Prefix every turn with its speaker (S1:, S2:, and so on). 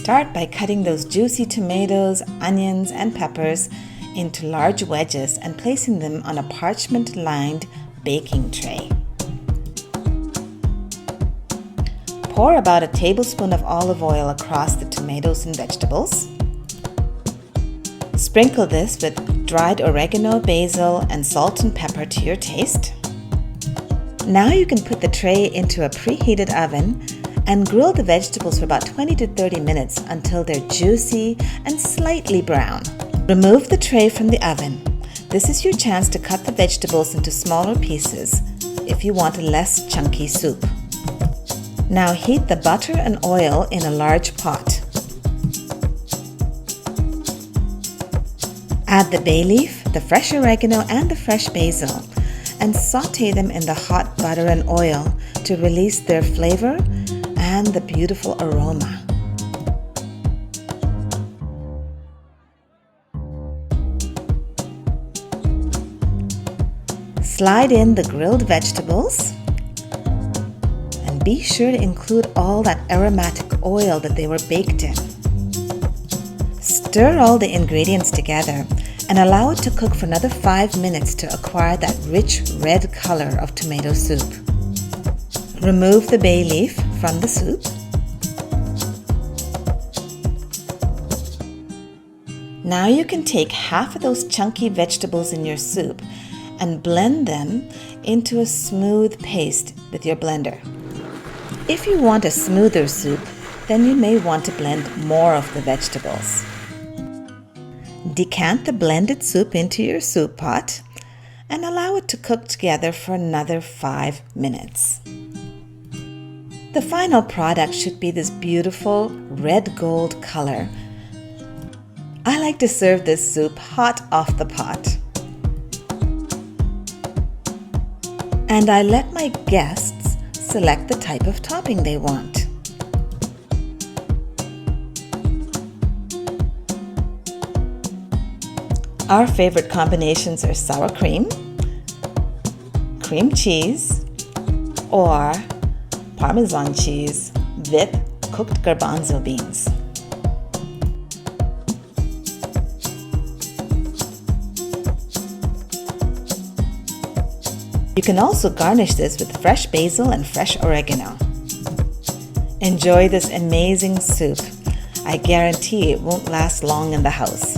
S1: Start by cutting those juicy tomatoes, onions, and peppers into large wedges and placing them on a parchment-lined baking tray. Pour about a tablespoon of olive oil across the tomatoes and vegetables. Sprinkle this with dried oregano, basil, and salt and pepper to your taste. Now you can put the tray into a preheated oven and grill the vegetables for about 20 to 30 minutes until they're juicy and slightly brown. Remove the tray from the oven. This is your chance to cut the vegetables into smaller pieces if you want a less chunky soup. Now heat the butter and oil in a large pot. Add the bay leaf, the fresh oregano, and the fresh basil, and saute them in the hot butter and oil to release their flavor and the beautiful aroma. Slide in the grilled vegetables and be sure to include all that aromatic oil that they were baked in. Stir all the ingredients together and allow it to cook for another 5 minutes to acquire that rich red color of tomato soup. Remove the bay leaf from the soup. Now you can take half of those chunky vegetables in your soup and blend them into a smooth paste with your blender. If you want a smoother soup, then you may want to blend more of the vegetables. Decant the blended soup into your soup pot and allow it to cook together for another 5 minutes. The final product should be this beautiful red gold color. I like to serve this soup hot off the pot. And I let my guests select the type of topping they want. Our favorite combinations are sour cream, cream cheese, or Parmesan cheese with cooked garbanzo beans. You can also garnish this with fresh basil and fresh oregano. Enjoy this amazing soup. I guarantee it won't last long in the house.